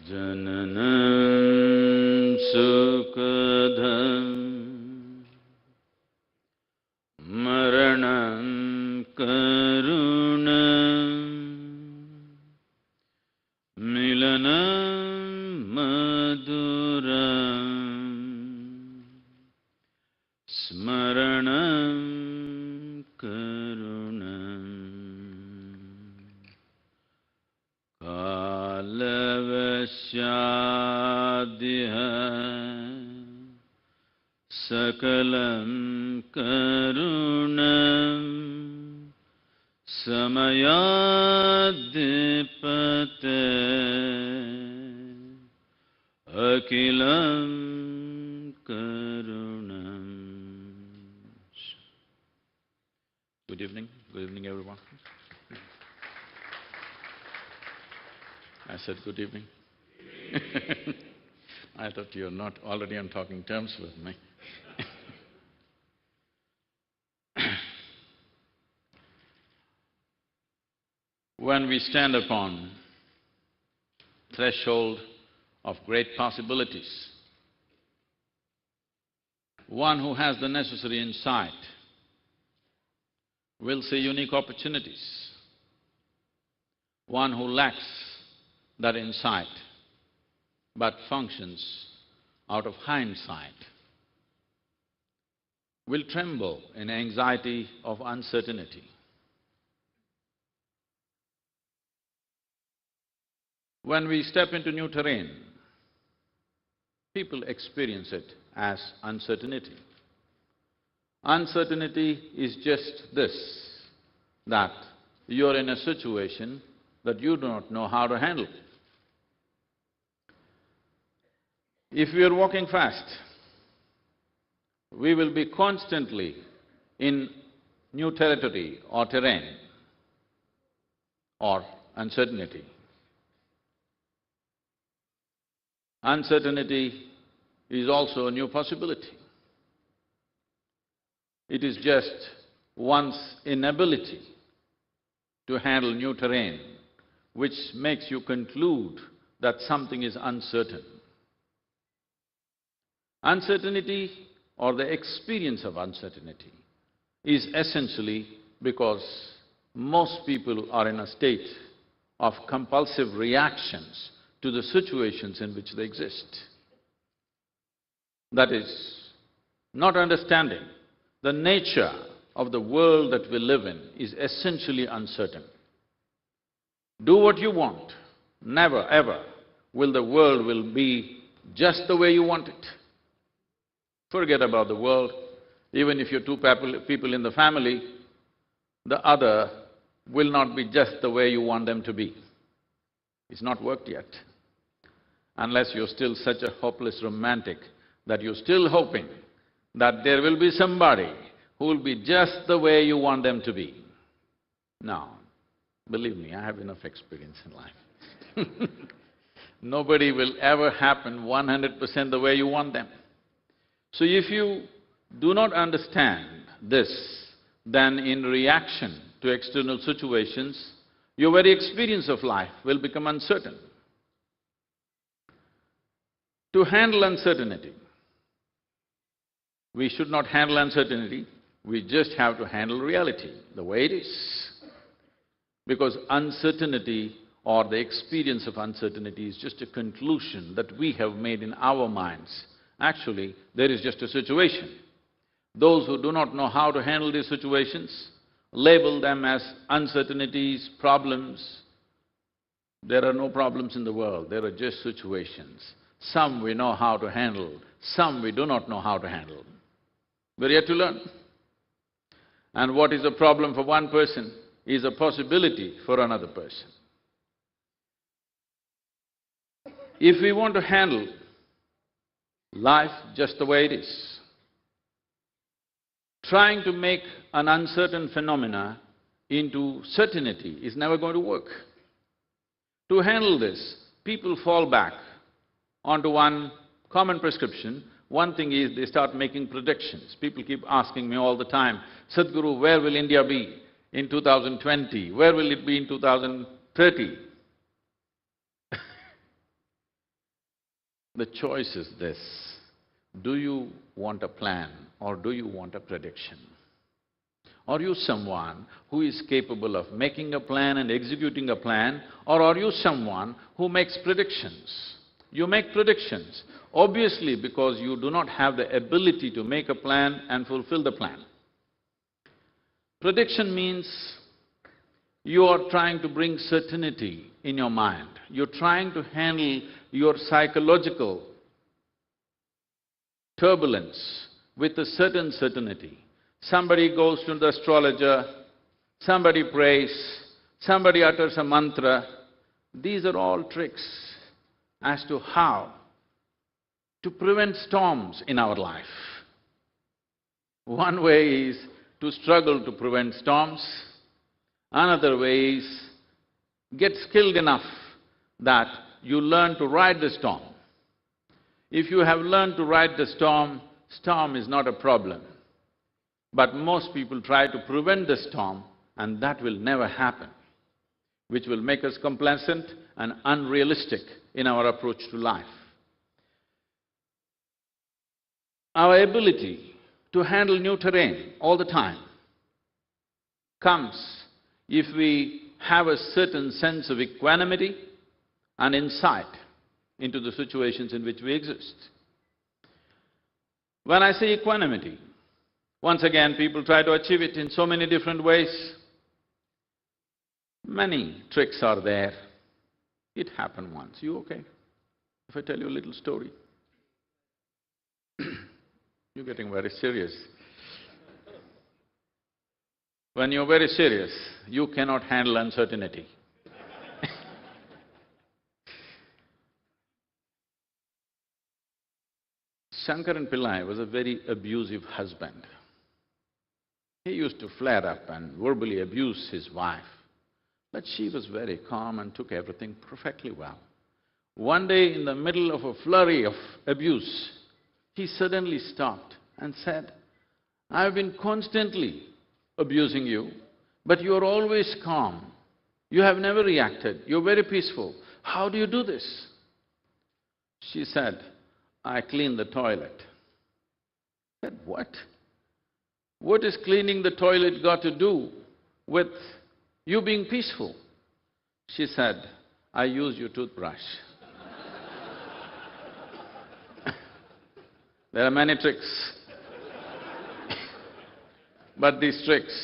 Jananam sukadham maranam karunam milanam maduram smaranam karunam kalavashyadhya sakalam karunam samayadipate akilam karunam. Good evening. Good evening, everyone. I said good evening. I thought you're not already on talking terms with me. When we stand upon threshold of great possibilities, one who has the necessary insight will see unique opportunities. One who lacks that insight but functions out of hindsight will tremble in anxiety of uncertainty. When we step into new terrain, people experience it as uncertainty. Uncertainty is just this, that you're in a situation that you do not know how to handle. If we are walking fast, we will be constantly in new territory or terrain or uncertainty. Uncertainty is also a new possibility. It is just one's inability to handle new terrain which makes you conclude that something is uncertain. Uncertainty or the experience of uncertainty is essentially because most people are in a state of compulsive reactions to the situations in which they exist. That is, not understanding the nature of the world that we live in is essentially uncertain. Do what you want, never ever will the world will be just the way you want it. Forget about the world. Even if you're two people in the family, the other will not be just the way you want them to be. It's not worked yet. Unless you're still such a hopeless romantic that you're still hoping that there will be somebody who will be just the way you want them to be. No, believe me, I have enough experience in life. Nobody will ever happen 100% the way you want them. So if you do not understand this, then in reaction to external situations, your very experience of life will become uncertain. To handle uncertainty, we should not handle uncertainty, we just have to handle reality the way it is. Because uncertainty or the experience of uncertainty is just a conclusion that we have made in our minds. Actually, there is just a situation. Those who do not know how to handle these situations label them as uncertainties, problems. There are no problems in the world, there are just situations. Some we know how to handle, some we do not know how to handle. We're yet to learn. And what is a problem for one person is a possibility for another person. If we want to handle life just the way it is, trying to make an uncertain phenomena into certainty is never going to work. To handle this, people fall back onto one common prescription. One thing is they start making predictions. People keep asking me all the time, Sadhguru, where will India be in 2020? Where will it be in 2030? The choice is this: do you want a plan or do you want a prediction? Are you someone who is capable of making a plan and executing a plan, or are you someone who makes predictions? You make predictions, obviously because you do not have the ability to make a plan and fulfill the plan. Prediction means you are trying to bring certainty in your mind. You're trying to handle your psychological turbulence with a certain certainty. Somebody goes to the astrologer, somebody prays, somebody utters a mantra. These are all tricks as to how to prevent storms in our life. One way is to struggle to prevent storms. Another way is get skilled enough that you learn to ride the storm. If you have learned to ride the storm, storm is not a problem. But most people try to prevent the storm, and that will never happen, which will make us complacent and unrealistic in our approach to life. Our ability to handle new terrain all the time comes if we have a certain sense of equanimity and insight into the situations in which we exist. When I say equanimity, once again, people try to achieve it in so many different ways. Many tricks are there. It happened once. You okay? If I tell you a little story? You're getting very serious. When you're very serious, you cannot handle uncertainty. Shankaran Pillai was a very abusive husband. He used to flare up and verbally abuse his wife, but she was very calm and took everything perfectly well. One day, in the middle of a flurry of abuse, he suddenly stopped and said, "I've been constantly abusing you, but you're always calm. You have never reacted, you're very peaceful. How do you do this?" She said, "I clean the toilet." He said, "What? What is cleaning the toilet got to do with you being peaceful?" She said, "I use your toothbrush." There are many tricks. But these tricks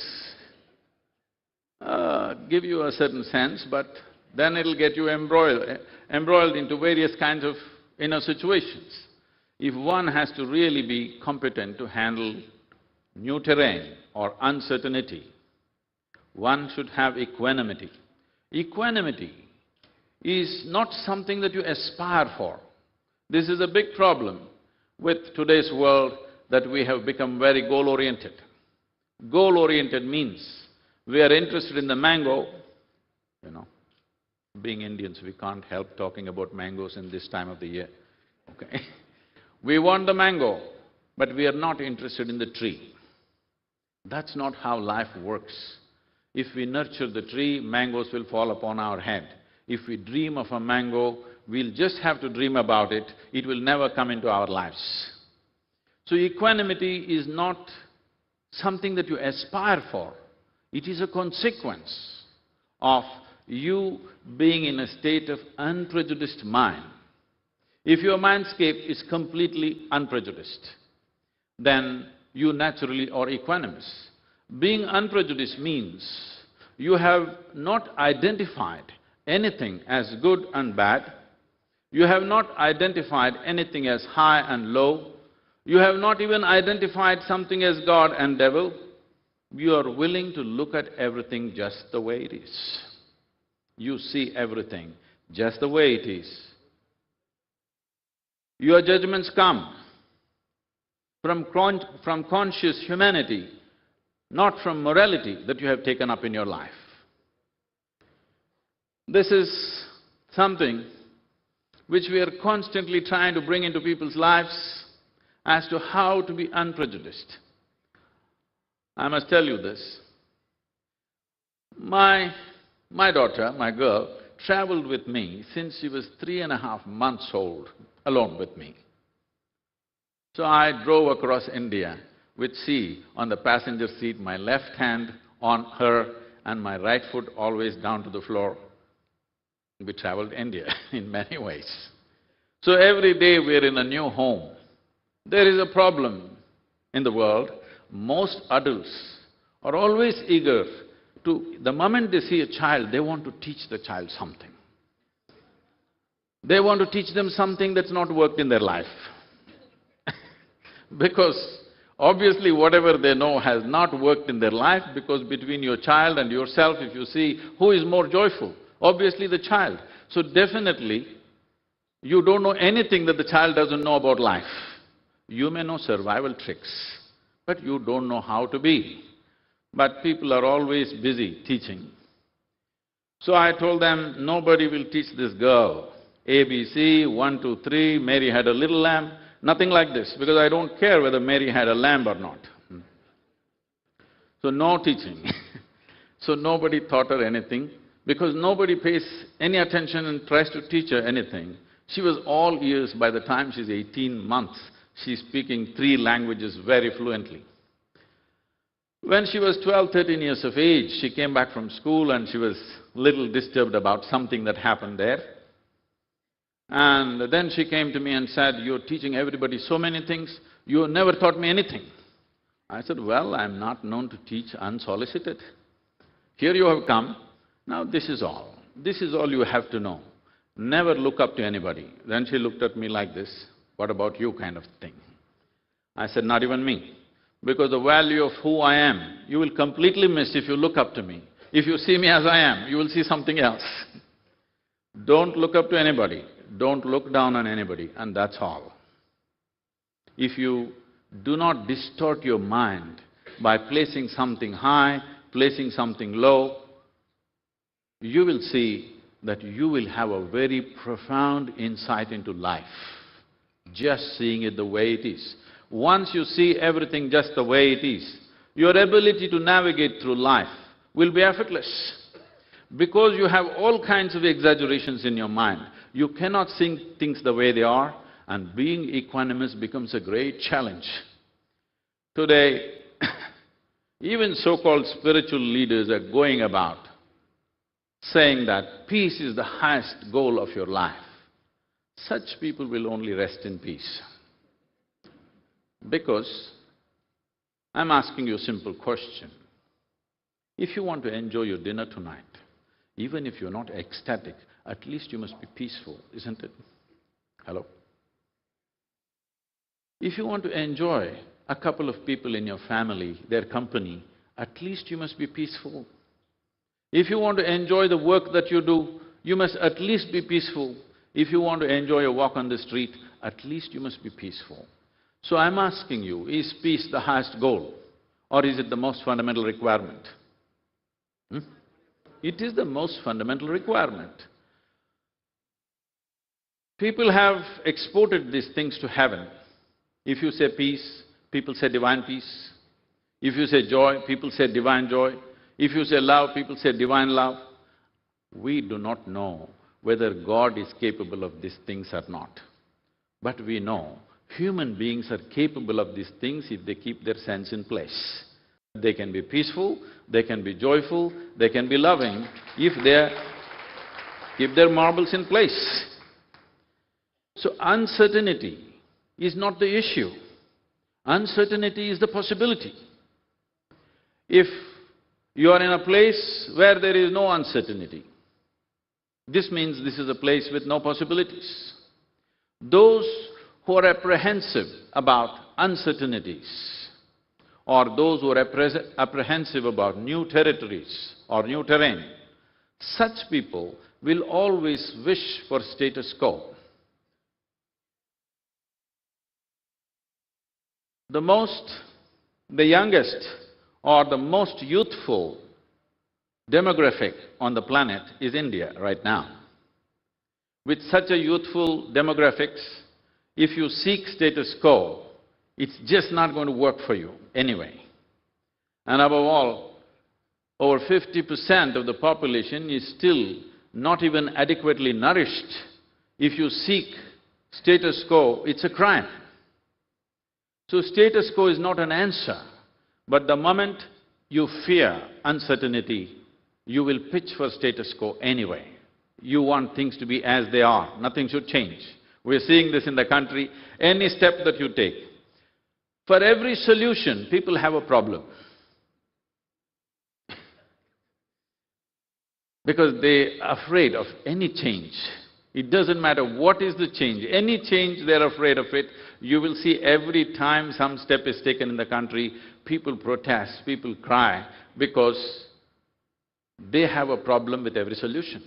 give you a certain sense, but then it'll get you embroiled into various kinds of inner situations. If one has to really be competent to handle new terrain or uncertainty, one should have equanimity. Equanimity is not something that you aspire for. This is a big problem with today's world, that we have become very goal-oriented. Goal-oriented means we are interested in the mango, you know. Being Indians, we can't help talking about mangoes in this time of the year, okay? We want the mango, but we are not interested in the tree. That's not how life works. If we nurture the tree, mangoes will fall upon our head. If we dream of a mango, we'll just have to dream about it, it will never come into our lives. So equanimity is not something that you aspire for, it is a consequence of you being in a state of unprejudiced mind. If your mindscape is completely unprejudiced, then you naturally are equanimous. Being unprejudiced means you have not identified anything as good and bad, you have not identified anything as high and low, you have not even identified something as God and devil. You are willing to look at everything just the way it is. You see everything just the way it is. Your judgments come from conscious humanity, not from morality that you have taken up in your life. This is something which we are constantly trying to bring into people's lives as to how to be unprejudiced. I must tell you this. My daughter, my girl, traveled with me since she was 3.5 months old alone with me. So I drove across India with C on the passenger seat, my left hand on her and my right foot always down to the floor. We traveled India in many ways. So every day we're in a new home. There is a problem in the world. Most adults are always eager to… the moment they see a child, they want to teach the child something. They want to teach them something that's not worked in their life. Because obviously whatever they know has not worked in their life, because between your child and yourself, if you see who is more joyful, obviously the child. So definitely, you don't know anything that the child doesn't know about life. You may know survival tricks, but you don't know how to be. But people are always busy teaching. So I told them, nobody will teach this girl ABC, 1, 2, 3, Mary had a little lamb, nothing like this, because I don't care whether Mary had a lamb or not. So no teaching. So nobody taught her anything, because nobody pays any attention and tries to teach her anything. She was all ears. By the time she's 18 months, she's speaking 3 languages very fluently. When she was 12, 13 years of age, she came back from school and she was little disturbed about something that happened there. And then she came to me and said, "You're teaching everybody so many things, you never taught me anything." I said, "Well, I'm not known to teach unsolicited. Here you have come, now this is all. This is all you have to know. Never look up to anybody." Then she looked at me like this, "What about you?" kind of thing. I said, "Not even me. Because the value of who I am, you will completely miss if you look up to me. If you see me as I am, you will see something else. Don't look up to anybody, don't look down on anybody, and that's all. If you do not distort your mind by placing something high, placing something low, you will see that you will have a very profound insight into life, just seeing it the way it is. Once you see everything just the way it is, your ability to navigate through life will be effortless. Because you have all kinds of exaggerations in your mind, you cannot see things the way they are, and being equanimous becomes a great challenge. Today, even so-called spiritual leaders are going about saying that peace is the highest goal of your life. Such people will only rest in peace. Because I'm asking you a simple question. If you want to enjoy your dinner tonight, even if you're not ecstatic, at least you must be peaceful, isn't it? Hello? If you want to enjoy a couple of people in your family, their company, at least you must be peaceful. If you want to enjoy the work that you do, you must at least be peaceful. If you want to enjoy a walk on the street, at least you must be peaceful. So I'm asking you, is peace the highest goal, or is it the most fundamental requirement? It is the most fundamental requirement. People have exported these things to heaven. If you say peace, people say divine peace. If you say joy, people say divine joy. If you say love, people say divine love. We do not know whether God is capable of these things or not. But we know human beings are capable of these things if they keep their sense in place. They can be peaceful, they can be joyful, they can be loving if they keep their marbles in place. So uncertainty is not the issue. Uncertainty is the possibility. If you are in a place where there is no uncertainty, this means this is a place with no possibilities. Those who are apprehensive about uncertainties, or those who are apprehensive about new territories or new terrain, such people will always wish for status quo. The youngest or the most youthful demographic on the planet is India right now. With such a youthful demographics, if you seek status quo, it's just not going to work for you anyway. And above all, over 50% of the population is still not even adequately nourished. If you seek Status quo, it's a crime. So status quo is not an answer, but the moment you fear uncertainty, you will pitch for status quo anyway. You want things to be as they are, nothing should change. We're seeing this in the country, any step that you take. For every solution, people have a problem. Because they're afraid of any change. It doesn't matter what is the change, any change they're afraid of it. You will see every time some step is taken in the country, people protest, people cry, because they have a problem with every solution.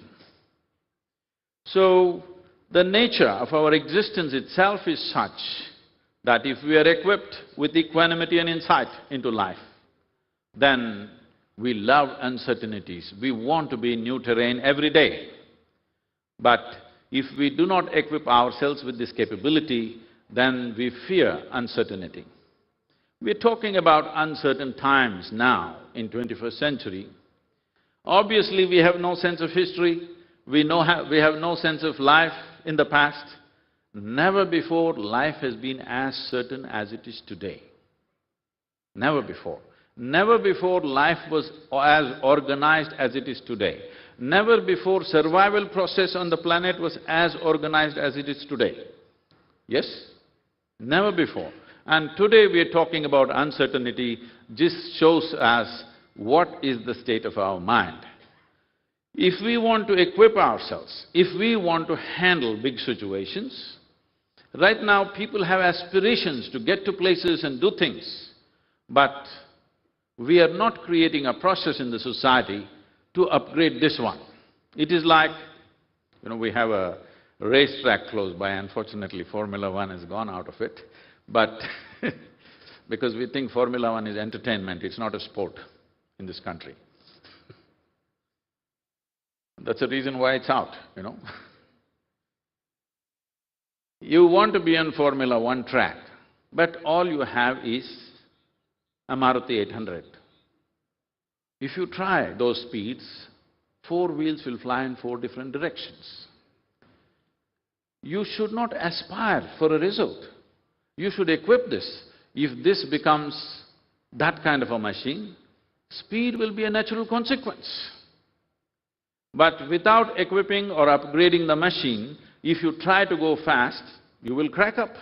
So, the nature of our existence itself is such that if we are equipped with equanimity and insight into life, then we love uncertainties, we want to be in new terrain every day. But if we do not equip ourselves with this capability, then we fear uncertainty. We're talking about uncertain times now in 21st century. Obviously, we have no sense of history, we have no sense of life in the past. Never before life has been as certain as it is today. Never before. Never before life was as organized as it is today. Never before survival process on the planet was as organized as it is today. Yes? Never before. And today we are talking about uncertainty. This shows us what is the state of our mind. If we want to equip ourselves, if we want to handle big situations, right now people have aspirations to get to places and do things, but we are not creating a process in the society to upgrade this one. It is like, we have a racetrack close by, unfortunately Formula One has gone out of it, but because we think Formula One is entertainment, it's not a sport in this country. That's the reason why it's out, You want to be on Formula One track, but all you have is a Maruti 800. If you try those speeds, 4 wheels will fly in 4 different directions. You should not aspire for a result. You should equip this. If this becomes that kind of a machine, speed will be a natural consequence. But without equipping or upgrading the machine, if you try to go fast, you will crack up.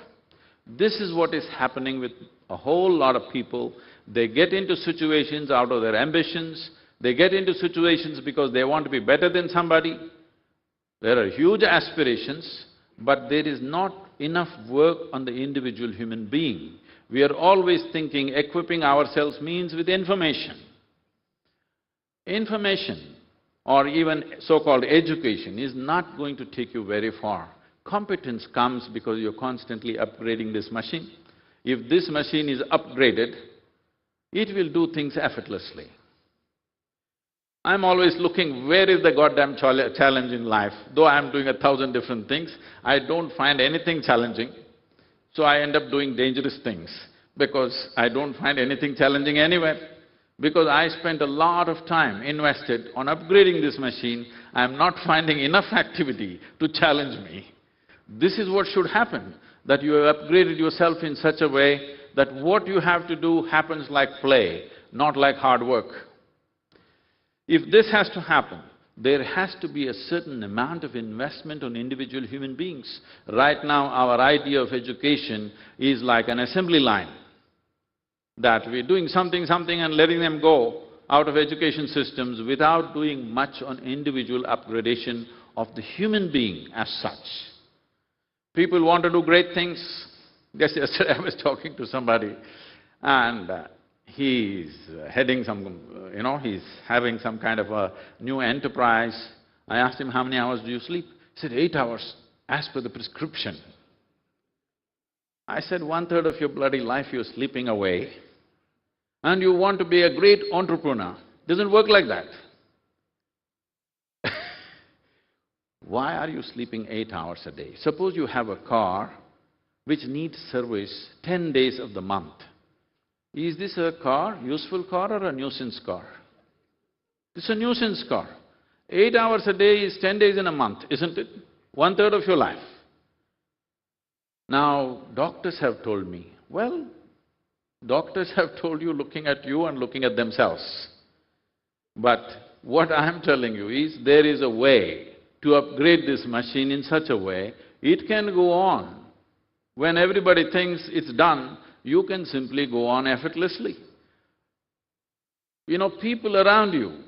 This is what is happening with a whole lot of people. They get into situations out of their ambitions, they get into situations because they want to be better than somebody. There are huge aspirations, but there is not enough work on the individual human being. We are always thinking equipping ourselves means with information. Information or even so-called education is not going to take you very far. Competence comes because you're constantly upgrading this machine. If this machine is upgraded, it will do things effortlessly. I'm always looking, where is the goddamn challenge in life? Though I'm doing 1,000 different things, I don't find anything challenging, so I end up doing dangerous things, because I don't find anything challenging anywhere. Because I spent a lot of time invested on upgrading this machine, I'm not finding enough activity to challenge me. This is what should happen, that you have upgraded yourself in such a way that what you have to do happens like play, not like hard work. If this has to happen, there has to be a certain amount of investment on individual human beings. Right now, our idea of education is like an assembly line, that we're doing something and letting them go out of education systems without doing much on individual upgradation of the human being as such. People want to do great things. Just yesterday I was talking to somebody and he's heading some… he's having some kind of a new enterprise. I asked him, how many hours do you sleep? He said, 8 hours, as per the prescription. I said, 1/3 of your bloody life you're sleeping away and you want to be a great entrepreneur. Doesn't work like that. Why are you sleeping 8 hours a day? Suppose you have a car which needs service 10 days of the month. Is this a car, useful car or a nuisance car? It's a nuisance car. 8 hours a day is 10 days in a month, isn't it? 1/3 of your life. Now, doctors have told me, well, doctors have told you looking at you and looking at themselves. But what I'm telling you is, there is a way to upgrade this machine in such a way, it can go on. When everybody thinks it's done, you can simply go on effortlessly. You know, people around you,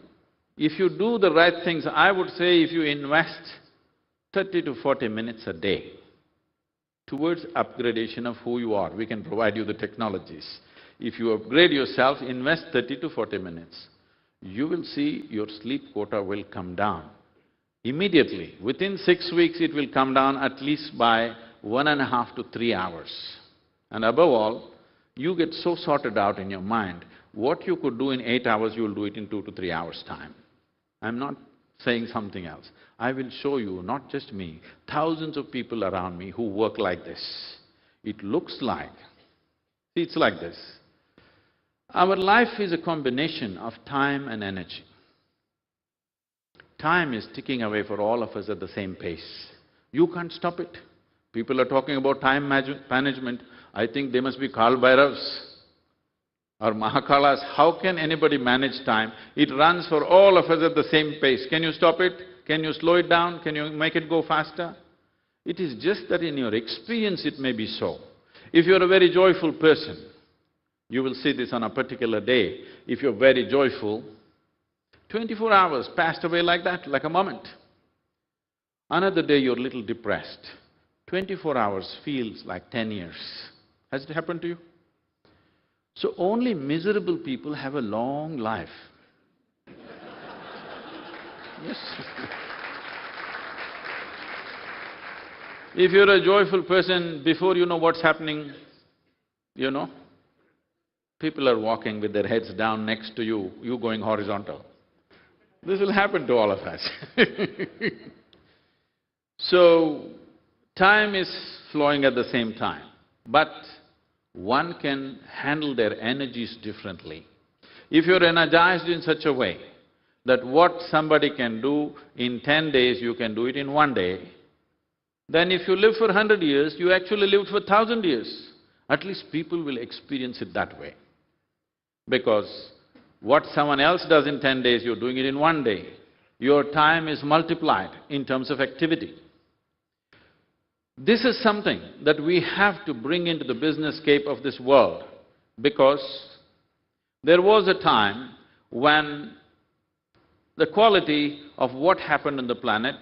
if you do the right things, I would say if you invest 30 to 40 minutes a day towards upgradation of who you are, we can provide you the technologies. If you upgrade yourself, invest 30 to 40 minutes, you will see your sleep quota will come down. Immediately, within 6 weeks, it will come down at least by 1.5 to 3 hours. And above all, you get so sorted out in your mind, what you could do in 8 hours, you will do it in 2 to 3 hours' time. I'm not saying something else. I will show you, not just me, thousands of people around me who work like this. It looks like… see, it's like this. Our life is a combination of time and energy. Time is ticking away for all of us at the same pace. You can't stop it. People are talking about time management. I think they must be Kal Bhairavs or Mahakalas. How can anybody manage time? It runs for all of us at the same pace. Can you stop it? Can you slow it down? Can you make it go faster? It is just that in your experience it may be so. If you're a very joyful person, you will see this on a particular day. If you're very joyful, 24 hours passed away like that, like a moment. Another day you're a little depressed, 24 hours feels like 10 years. Has it happened to you? So only miserable people have a long life. Yes. If you're a joyful person, before you know what's happening, you know, people are walking with their heads down next to you, you going horizontal. This will happen to all of us. So, time is flowing at the same time, but one can handle their energies differently. If you're energized in such a way that what somebody can do in 10 days, you can do it in 1 day, then if you live for 100 years, you actually lived for 1,000 years. At least people will experience it that way. Because what someone else does in 10 days, you're doing it in 1 day. Your time is multiplied in terms of activity. This is something that we have to bring into the business scape of this world, because there was a time when the quality of what happened on the planet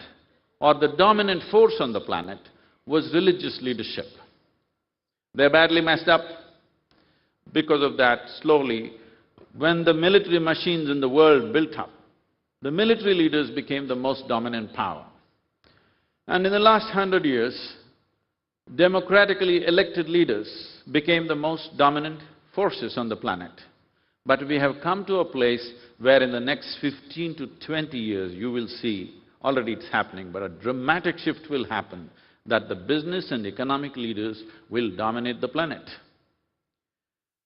or the dominant force on the planet was religious leadership. They're badly messed up. Because of that, slowly, when the military machines in the world built up, the military leaders became the most dominant power. And in the last 100 years, democratically elected leaders became the most dominant forces on the planet. But we have come to a place where in the next 15 to 20 years, you will see, already it's happening, but a dramatic shift will happen, that the business and economic leaders will dominate the planet.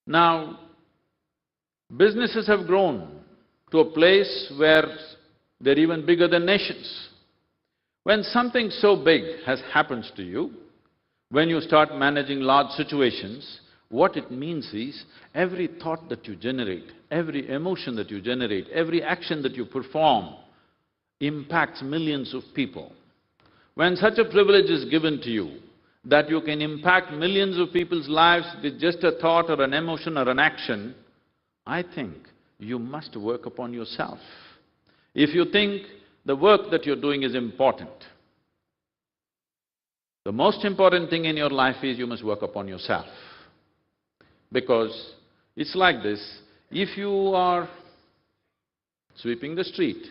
Now, businesses have grown to a place where they're even bigger than nations. When something so big has happened to you, when you start managing large situations, what it means is, every thought that you generate, every emotion that you generate, every action that you perform impacts millions of people. When such a privilege is given to you, that you can impact millions of people's lives with just a thought or an emotion or an action, I think you must work upon yourself. If you think the work that you're doing is important, the most important thing in your life is you must work upon yourself. Because it's like this, if you are sweeping the street,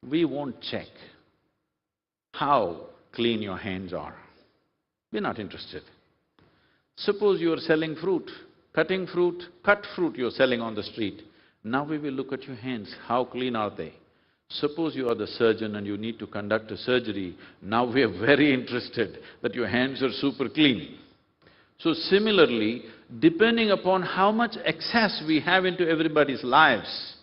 we won't check how clean your hands are. We're not interested. Suppose you are selling fruit, cutting fruit, cut fruit you're selling on the street. Now we will look at your hands, how clean are they? Suppose you are the surgeon and you need to conduct a surgery, now we are very interested that your hands are super clean. So similarly, depending upon how much access we have into everybody's lives,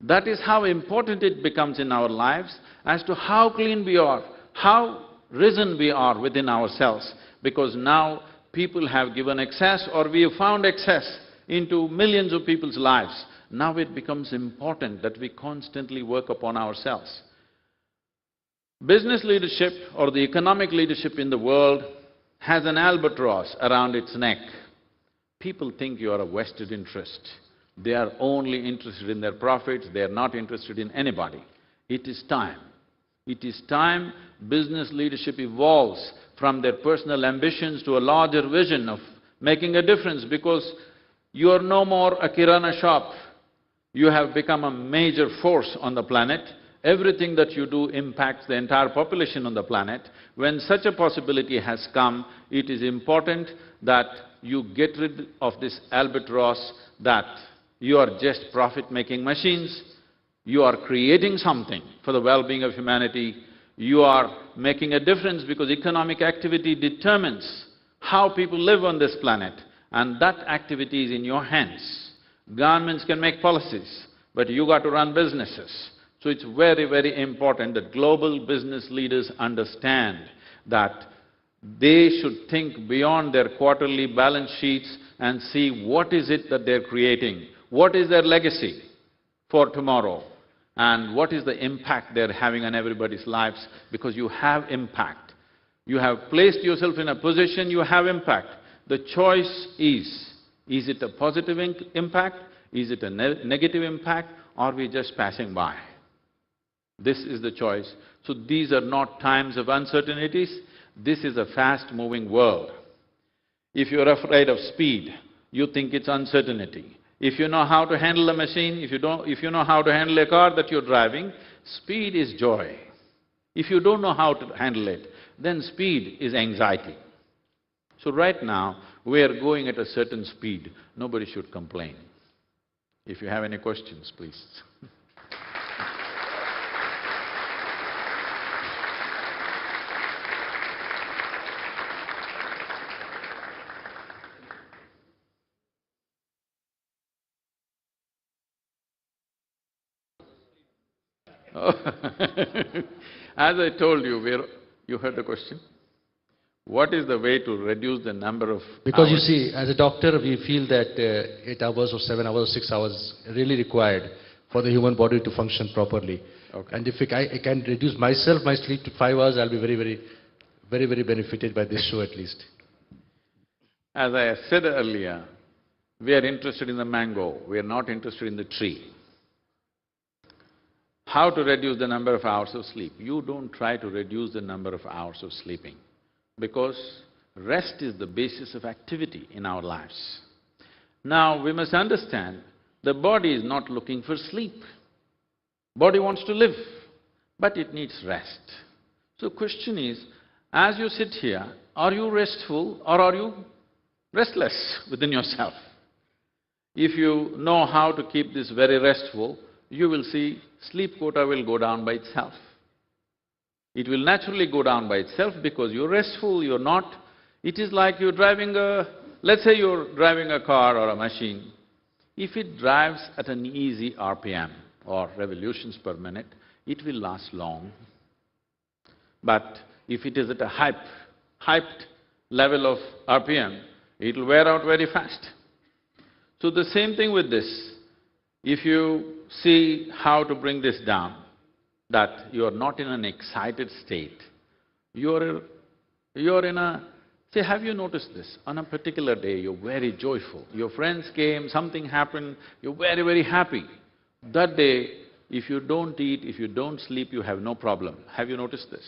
that is how important it becomes in our lives as to how clean we are, how risen we are within ourselves, because now people have given access or we have found access into millions of people's lives. Now it becomes important that we constantly work upon ourselves. Business leadership or the economic leadership in the world has an albatross around its neck. People think you are a vested interest. They are only interested in their profits, they are not interested in anybody. It is time. It is time business leadership evolves from their personal ambitions to a larger vision of making a difference, because you are no more a kirana shop. You have become a major force on the planet. Everything that you do impacts the entire population on the planet. When such a possibility has come, it is important that you get rid of this albatross that you are just profit-making machines, you are creating something for the well-being of humanity, you are making a difference because economic activity determines how people live on this planet, and that activity is in your hands. Governments can make policies, but you got to run businesses. So it's very, very important that global business leaders understand that they should think beyond their quarterly balance sheets and see what is it that they're creating, what is their legacy for tomorrow, and what is the impact they're having on everybody's lives, because you have impact. You have placed yourself in a position, you have impact. The choice is it a positive impact, is it a negative impact, or are we just passing by? This is the choice. So these are not times of uncertainties, this is a fast-moving world. If you're afraid of speed, you think it's uncertainty. If you know how to handle a machine, if you know how to handle a car that you're driving, speed is joy. If you don't know how to handle it, then speed is anxiety. So right now, we are going at a certain speed, nobody should complain. If you have any questions, please. As I told you, you heard the question? What is the way to reduce the number of Because hours? you see, as a doctor, we feel that 8 hours or 7 hours or 6 hours is really required for the human body to function properly. Okay. And if I can reduce my sleep to 5 hours, I'll be very benefited by this show at least. As I said earlier, we are interested in the mango, we are not interested in the tree. How to reduce the number of hours of sleep? You don't try to reduce the number of hours of sleeping, because rest is the basis of activity in our lives. Now, we must understand, the body is not looking for sleep. Body wants to live, but it needs rest. So question is, as you sit here, are you restful or are you restless within yourself? If you know how to keep this very restful, you will see sleep quota will go down by itself. It will naturally go down by itself because you're restful, you're not… It is like you're driving a… let's say you're driving a car or a machine. If it drives at an easy RPM or revolutions per minute, it will last long. But if it is at a hyped level of RPM, it'll wear out very fast. So the same thing with this. If you see how to bring this down, that you are not in an excited state, you're in a… Say, have you noticed this? On a particular day, you're very joyful, your friends came, something happened, you're very happy. That day, if you don't eat, if you don't sleep, you have no problem. Have you noticed this?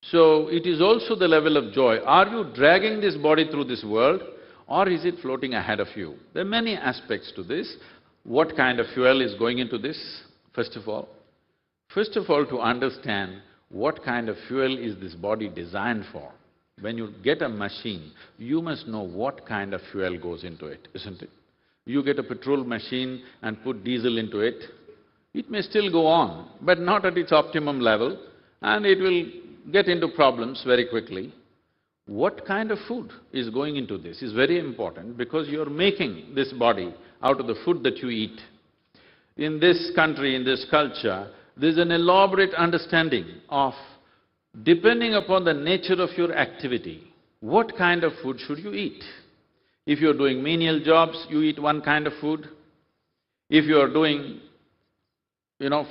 So, it is also the level of joy. Are you dragging this body through this world, or is it floating ahead of you? There are many aspects to this. What kind of fuel is going into this, first of all? First of all, to understand what kind of fuel is this body designed for. When you get a machine, you must know what kind of fuel goes into it, isn't it? You get a petrol machine and put diesel into it, it may still go on, but not at its optimum level, and it will get into problems very quickly. What kind of food is going into this is very important, because you're making this body out of the food that you eat. In this country, in this culture, there's an elaborate understanding of Depending upon the nature of your activity, what kind of food should you eat? If you're doing menial jobs, you eat one kind of food. If you're doing,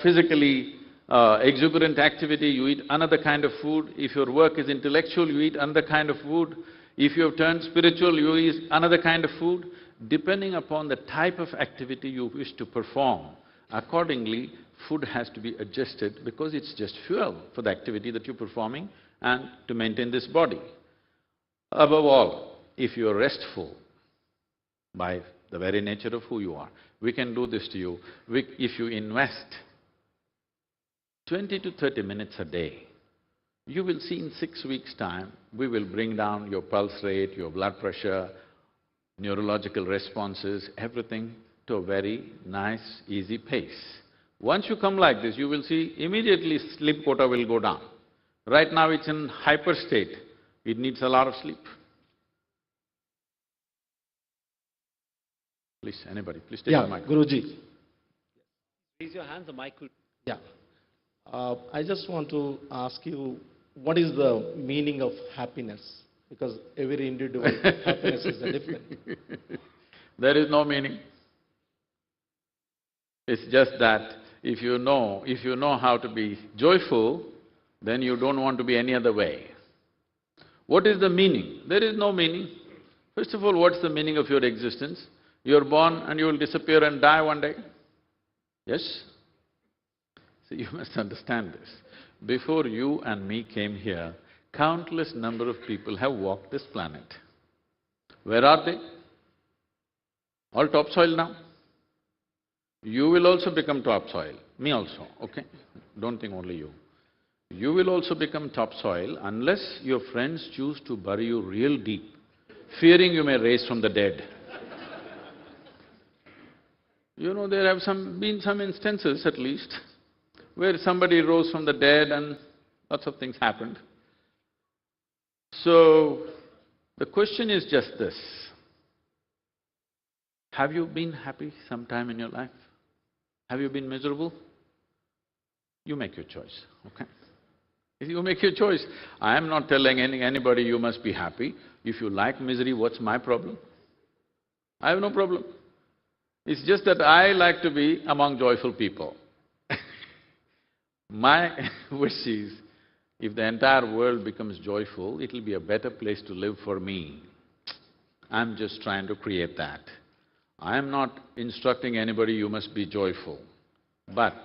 physically exuberant activity, you eat another kind of food. If your work is intellectual, you eat another kind of food. If you have turned spiritual, you eat another kind of food. Depending upon the type of activity you wish to perform, accordingly, food has to be adjusted because it's just fuel for the activity that you're performing and to maintain this body. Above all, if you're restful by the very nature of who you are, we can do this to you. If you invest 20 to 30 minutes a day, you will see in 6 weeks' time, we will bring down your pulse rate, your blood pressure, neurological responses, everything to a very nice, easy pace. Once you come like this, you will see immediately sleep quota will go down. Right now it's in hyper state, it needs a lot of sleep. Please, anybody, please take the mic. Guruji. Raise your hand, the mic will… Yeah. I just want to ask you, what is the meaning of happiness? Because every individual happiness is different. There is no meaning. It's just that if you know how to be joyful, then you don't want to be any other way. What is the meaning? There is no meaning. First of all, what's the meaning of your existence? You're born and you will disappear and die one day. Yes? See, you must understand this. Before you and me came here, countless number of people have walked this planet. Where are they? All topsoil now. You will also become topsoil, me also, okay? Don't think only you. You will also become topsoil unless your friends choose to bury you real deep, fearing you may rise from the dead. There have been some instances at least, where somebody rose from the dead and lots of things happened. So, the question is just this: have you been happy sometime in your life? Have you been miserable? You make your choice, okay? You make your choice. I am not telling anybody you must be happy. If you like misery, what's my problem? I have no problem. It's just that I like to be among joyful people. My wish is, if the entire world becomes joyful, it'll be a better place to live for me. I'm just trying to create that. I am not instructing anybody, you must be joyful. But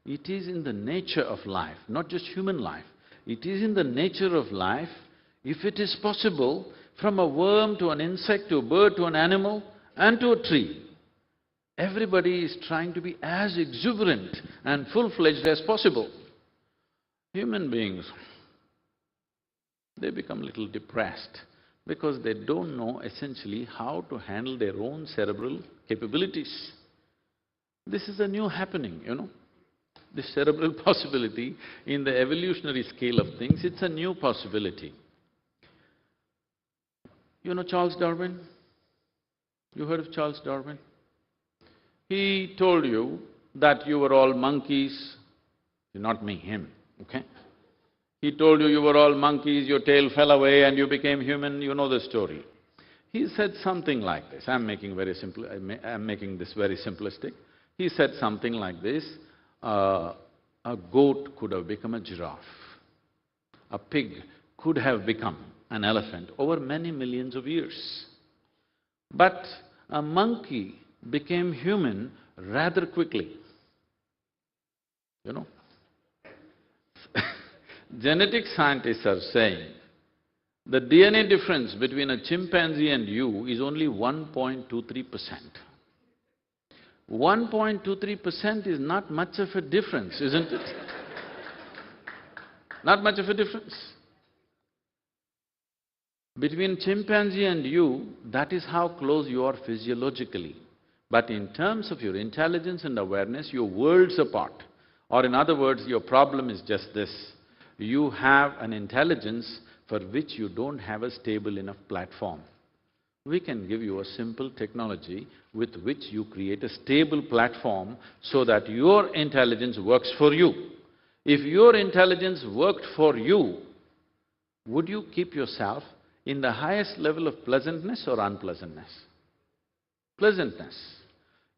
it is in the nature of life, not just human life, it is in the nature of life, if it is possible, from a worm to an insect to a bird to an animal and to a tree, everybody is trying to be as exuberant and full-fledged as possible. Human beings, they become little depressed because they don't know essentially how to handle their own cerebral capabilities. This is a new happening, This cerebral possibility in the evolutionary scale of things, it's a new possibility. You know Charles Darwin? You heard of Charles Darwin? He told you that you were all monkeys, not me, him, okay? He told you were all monkeys, your tail fell away and you became human, you know the story. He said something like this, I'm making this very simplistic. He said something like this, a goat could have become a giraffe, a pig could have become an elephant over many millions of years. But a monkey became human rather quickly, Genetic scientists are saying the DNA difference between a chimpanzee and you is only 1.23%. 1.23% is not much of a difference, isn't it? Not much of a difference. Between chimpanzee and you, that is how close you are physiologically. But in terms of your intelligence and awareness, you're worlds apart. Or in other words, your problem is just this: you have an intelligence for which you don't have a stable enough platform. We can give you a simple technology with which you create a stable platform so that your intelligence works for you. If your intelligence worked for you, would you keep yourself in the highest level of pleasantness or unpleasantness? Pleasantness.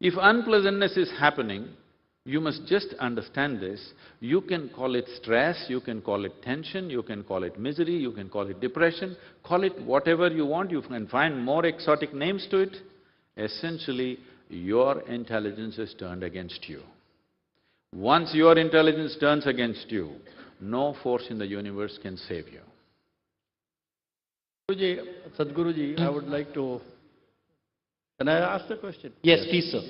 If unpleasantness is happening, you must just understand this. You can call it stress, you can call it tension, you can call it misery, you can call it depression, call it whatever you want, you can find more exotic names to it. Essentially, your intelligence is turned against you. Once your intelligence turns against you, no force in the universe can save you. Guruji, Sadhguruji, I would like to… Can I ask the question? Yes, please, sir.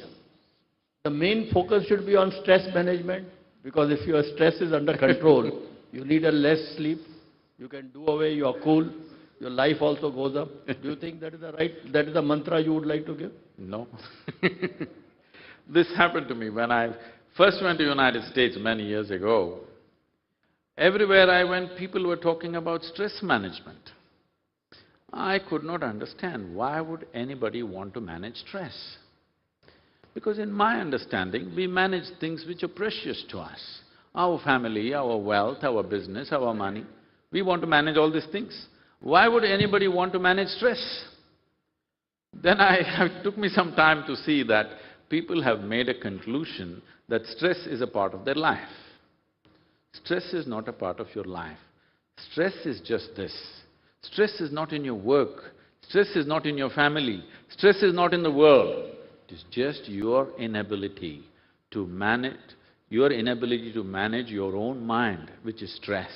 The main focus should be on stress management, because if your stress is under control, you need a less sleep, you can do away, you are cool, your life also goes up. Do you think that is the mantra you would like to give? No. This happened to me when I first went to United States many years ago. Everywhere I went, people were talking about stress management. I could not understand why would anybody want to manage stress. Because in my understanding, we manage things which are precious to us. Our family, our wealth, our business, our money, we want to manage all these things. Why would anybody want to manage stress? Then it took me some time to see that people have made a conclusion that stress is a part of their life. Stress is not a part of your life. Stress is just this. Stress is not in your work, stress is not in your family, stress is not in the world. It is just your inability to manage your own mind, which is stress.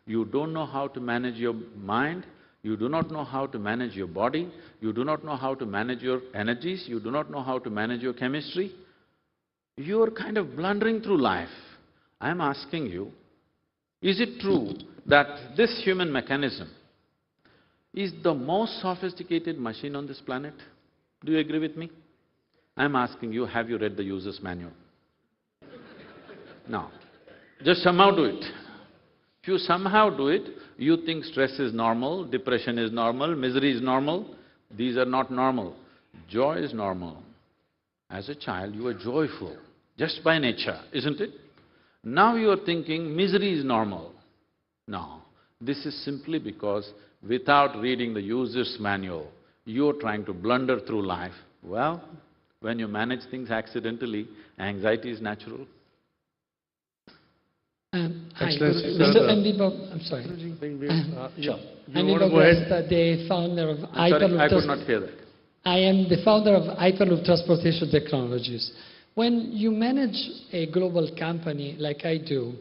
You don't know how to manage your mind, you do not know how to manage your body, you do not know how to manage your energies, you do not know how to manage your chemistry. You're kind of blundering through life. I'm asking you, is it true that this human mechanism is the most sophisticated machine on this planet? Do you agree with me? I'm asking you, have you read the user's manual? No. Just somehow do it. If you somehow do it, you think stress is normal, depression is normal, misery is normal. These are not normal. Joy is normal. As a child, you were joyful, just by nature, isn't it? Now you are thinking misery is normal. No, this is simply because without reading the user's manual, you're trying to blunder through life. Well, when you manage things accidentally, anxiety is natural. Hi, Excellency, Mr. sir. I'm sorry. Sure. I'm You want Vasudev, to go ahead? the founder of I'm sorry, I could Hyperloop. not hear that. I am the founder of Hyperloop Transportation Technologies. When you manage a global company like I do,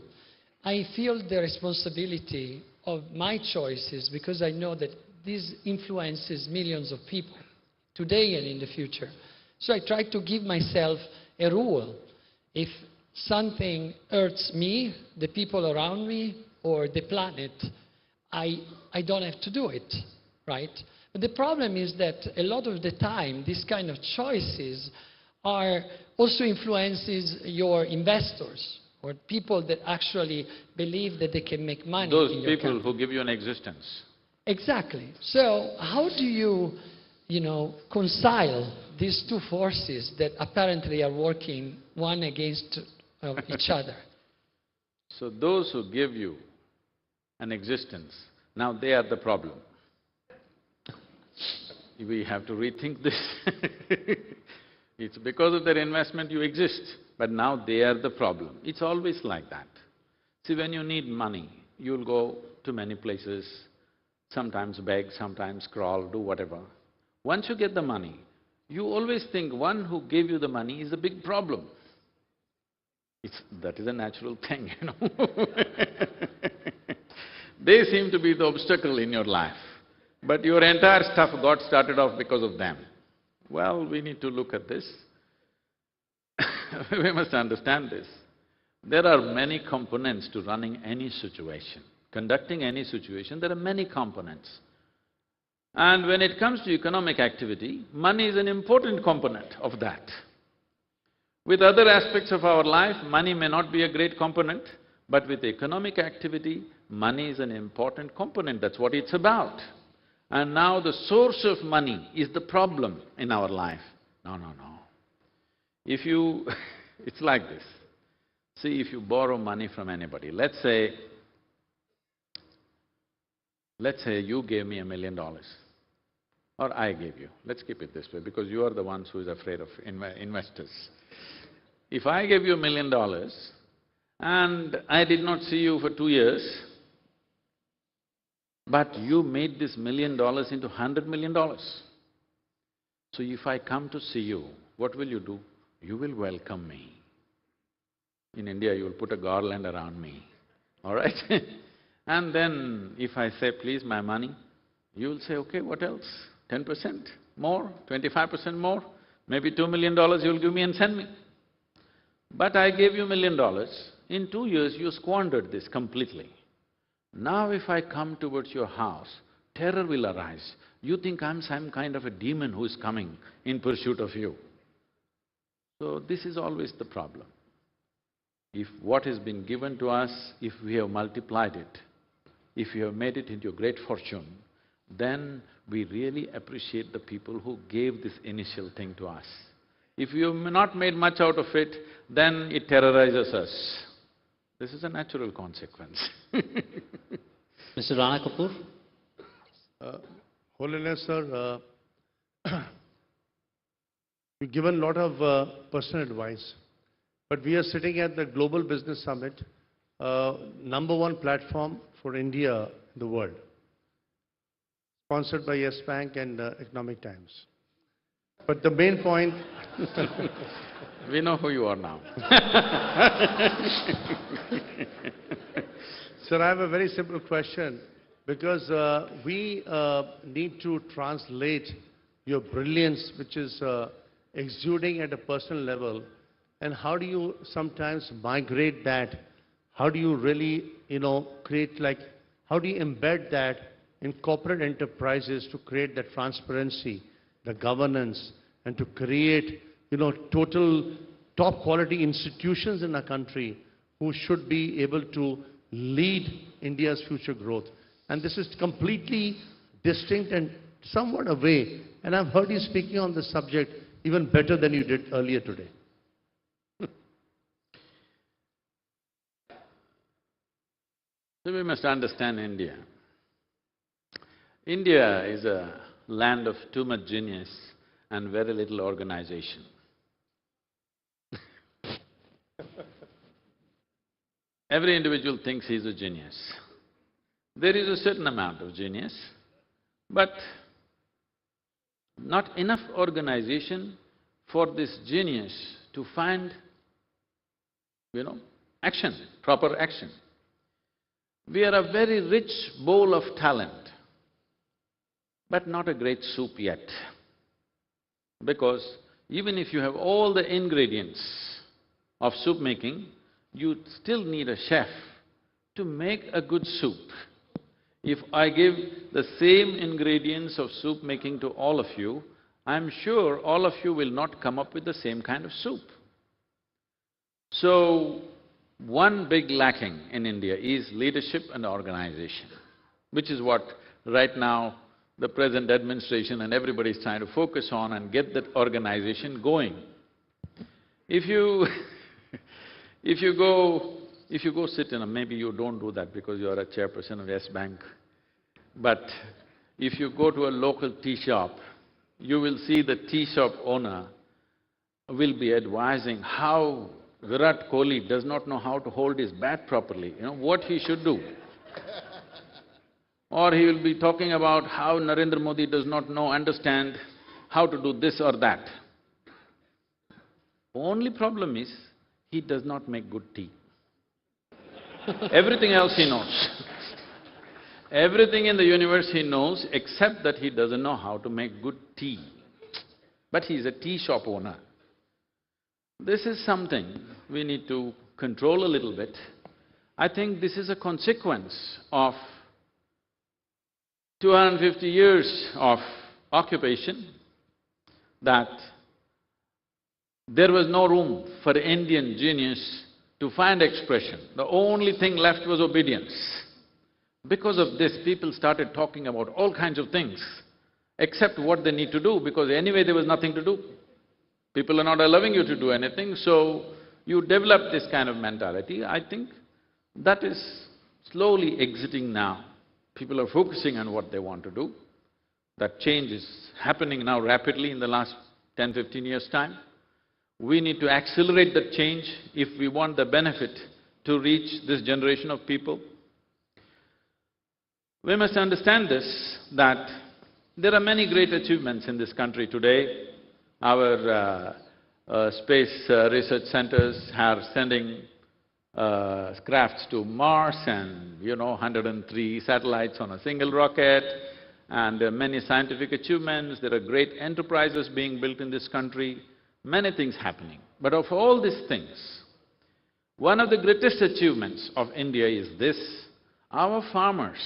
I feel the responsibility of my choices because I know that this influences millions of people today and in the future. So I try to give myself a rule. If something hurts me, the people around me, or the planet, I don't have to do it, right? But the problem is that a lot of the time, these kind of choices are also influences your investors or people that actually believe that they can make money Those in your people company. who give you an existence. Exactly. So how do you, reconcile these two forces that apparently are working one against each other? So those who give you an existence, now they are the problem. We have to rethink this. It's because of their investment you exist, but now they are the problem. It's always like that. See, when you need money, you'll go to many places, sometimes beg, sometimes crawl, do whatever. Once you get the money, you always think one who gave you the money is a big problem. That is a natural thing, They seem to be the obstacle in your life, but your entire stuff got started off because of them. Well, we need to look at this. We must understand this. There are many components to running any situation. Conducting any situation, there are many components. And when it comes to economic activity, money is an important component of that. With other aspects of our life, money may not be a great component, but with economic activity, money is an important component, that's what it's about. And now the source of money is the problem in our life. No. If you… it's like this. See, if you borrow money from anybody, let's say let's say you gave me $1 million, or I gave you, let's keep it this way because you are the ones who is afraid of investors. If I gave you $1 million and I did not see you for 2 years, but you made this $1 million into $100 million. So if I come to see you, what will you do? You will welcome me. In India, you will put a garland around me, all right? And then if I say, please, my money, you will say, okay, what else? 10% more, 25% more, maybe $2 million you will give me and send me. But I gave you $1 million, in 2 years you squandered this completely. Now if I come towards your house, terror will arise. You think I'm some kind of a demon who is coming in pursuit of you. So this is always the problem. If what has been given to us, if we have multiplied it, if we have made it into a great fortune, then we really appreciate the people who gave this initial thing to us. If we have not made much out of it, then it terrorizes us. This is a natural consequence. Mr. Rana Kapoor? Holiness, sir, you've given a lot of personal advice, but we are sitting at the Global Business Summit, #1 platform for India in the world, sponsored by Yes Bank and Economic Times. But the main point… We know who you are now. Sir, I have a very simple question, because we need to translate your brilliance, which is exuding at a personal level, and how do you sometimes migrate that? How do you really, create how do you embed that in corporate enterprises to create the transparency, the governance, and to create, total top quality institutions in our country who should be able to lead India's future growth? And this is completely distinct and somewhat away, and I've heard you speaking on this subject even better than you did earlier today. So we must understand India. India is a land of too much genius and very little organization. Every individual thinks he's a genius. There is a certain amount of genius, but not enough organization for this genius to find, action, proper action. We are a very rich bowl of talent, but not a great soup yet. Because even if you have all the ingredients of soup making, you still need a chef to make a good soup. If I give the same ingredients of soup making to all of you, I'm sure all of you will not come up with the same kind of soup. So, one big lacking in India is leadership and organization, which is what right now the present administration and everybody is trying to focus on and get that organization going. If you… if you go sit in a… maybe you don't do that because you are a chairperson of Yes Bank, but if you go to a local tea shop, you will see the tea shop owner will be advising how Virat Kohli does not know how to hold his bat properly, what he should do. Or he will be talking about how Narendra Modi does not understand how to do this or that. Only problem is, he does not make good tea. Everything else he knows. Everything in the universe he knows, except that he doesn't know how to make good tea. But he's a tea shop owner. This is something we need to control a little bit. I think this is a consequence of 250 years of occupation, that there was no room for Indian genius to find expression. The only thing left was obedience. Because of this, people started talking about all kinds of things, except what they need to do, because anyway there was nothing to do. People are not allowing you to do anything, so you develop this kind of mentality. I think that is slowly exiting now. People are focusing on what they want to do. That change is happening now rapidly in the last 10–15 years' time. We need to accelerate that change if we want the benefit to reach this generation of people. We must understand this, that there are many great achievements in this country today. Our space research centers are sending crafts to Mars and, 103 satellites on a single rocket, and there are many scientific achievements, there are great enterprises being built in this country, many things happening. But of all these things, one of the greatest achievements of India is this: our farmers,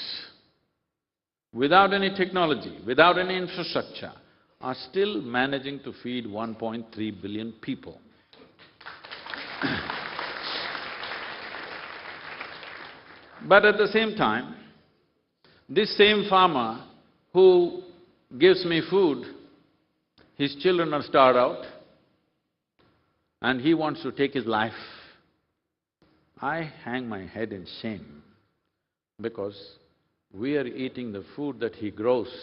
without any technology, without any infrastructure, are still managing to feed 1.3 billion people. But at the same time, this same farmer who gives me food, his children are starved out and he wants to take his life. I hang my head in shame because we are eating the food that he grows,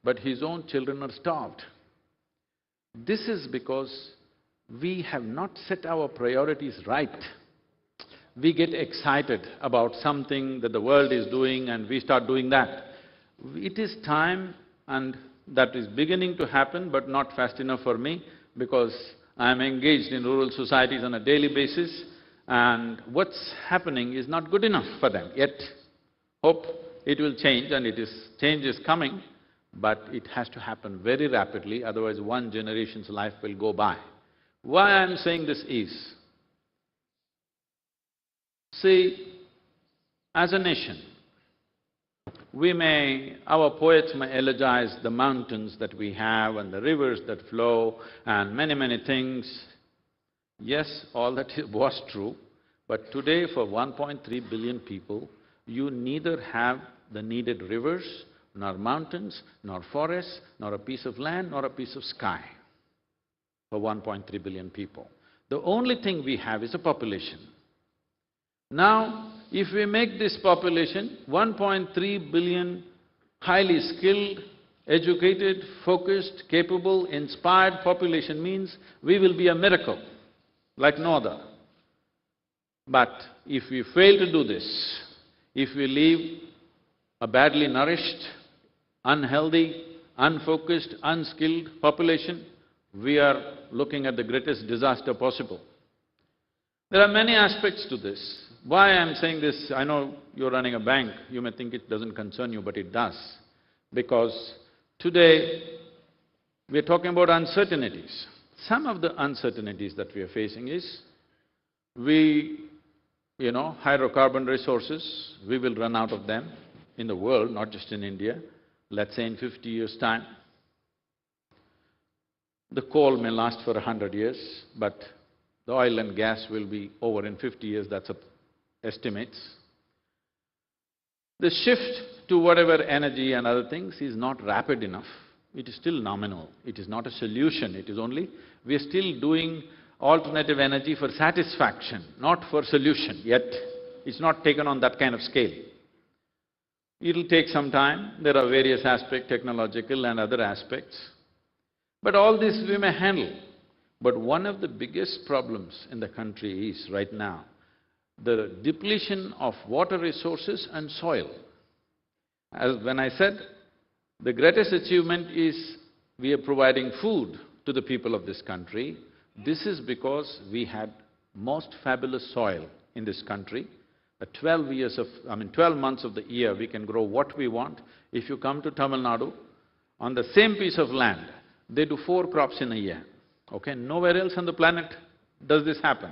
but his own children are starved. This is because we have not set our priorities right. We get excited about something that the world is doing and we start doing that. It is time, and that is beginning to happen, but not fast enough for me because I am engaged in rural societies on a daily basis, and what's happening is not good enough for them yet. Hope it will change, and change is coming, but it has to happen very rapidly, otherwise one generation's life will go by. Why I'm saying this is, see, as a nation, our poets may eulogize the mountains that we have and the rivers that flow and many things. Yes, all that was true, but today for 1.3 billion people, you neither have the needed rivers, nor mountains, nor forests, nor a piece of land, nor a piece of sky for 1.3 billion people. The only thing we have is a population. Now, if we make this population 1.3 billion highly skilled, educated, focused, capable, inspired population means we will be a miracle like no other. But if we fail to do this, if we leave a badly nourished, unhealthy, unfocused, unskilled population, we are looking at the greatest disaster possible. There are many aspects to this. Why I'm saying this, I know you're running a bank, you may think it doesn't concern you, but it does. Because today, we're talking about uncertainties. Some of the uncertainties that we are facing is, hydrocarbon resources, we will run out of them in the world, not just in India, let's say in 50 years' time. The coal may last for 100 years, but the oil and gas will be over in 50 years, that's estimates. The shift to whatever energy and other things is not rapid enough. It is still nominal. It is not a solution. It is only… we are still doing alternative energy for satisfaction, not for solution yet. It's not taken on that kind of scale. It'll take some time. There are various aspects, technological and other aspects. But all this we may handle. But one of the biggest problems in the country is, right now, the depletion of water resources and soil. As when I said, the greatest achievement is we are providing food to the people of this country. This is because we had most fabulous soil in this country. 12 months of the year we can grow what we want. If you come to Tamil Nadu, on the same piece of land, they do 4 crops in a year, okay? Nowhere else on the planet does this happen.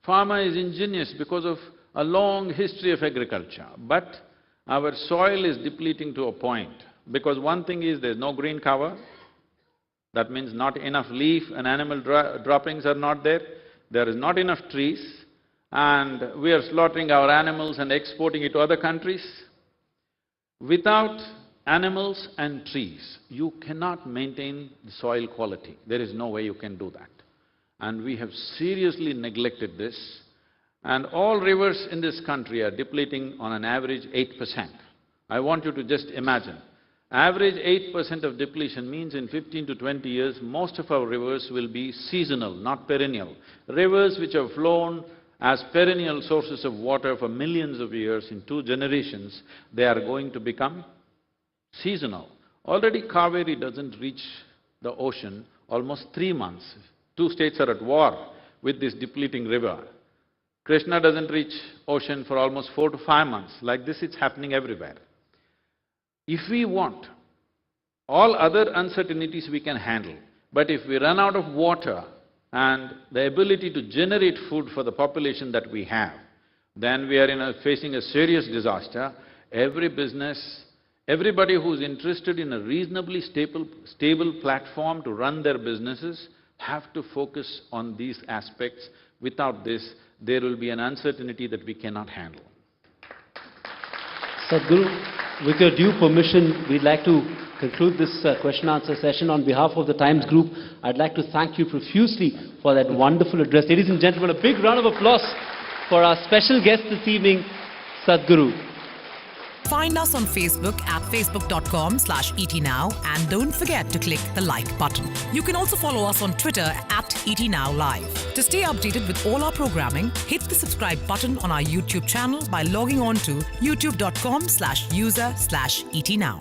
Farmer is ingenious because of a long history of agriculture, but our soil is depleting to a point, because one thing is there's no green cover, that means not enough leaf and animal droppings are not there, there is not enough trees, and we are slaughtering our animals and exporting it to other countries. Without animals and trees, you cannot maintain the soil quality. There is no way you can do that. And we have seriously neglected this, and all rivers in this country are depleting on an average 8%. I want you to just imagine. Average 8% of depletion means in 15 to 20 years, most of our rivers will be seasonal, not perennial. Rivers which have flown as perennial sources of water for millions of years, in 2 generations, they are going to become seasonal. Already Kaveri doesn't reach the ocean almost 3 months. 2 states are at war with this depleting river. Krishna doesn't reach ocean for almost 4 to 5 months. Like this, it's happening everywhere. If we want, all other uncertainties we can handle, but if we run out of water and the ability to generate food for the population that we have, then we are facing a serious disaster. Every business, everybody who's interested in a reasonably stable platform to run their businesses have to focus on these aspects. Without this, there will be an uncertainty that we cannot handle. Sadhguru, with your due permission, we'd like to conclude this question-answer session. On behalf of the Times Group, I'd like to thank you profusely for that wonderful address. Ladies and gentlemen, a big round of applause for our special guest this evening, Sadhguru. Find us on Facebook at facebook.com/etnow and don't forget to click the like button. You can also follow us on Twitter at etnowlive. To stay updated with all our programming, hit the subscribe button on our YouTube channel by logging on to youtube.com/user/etnow.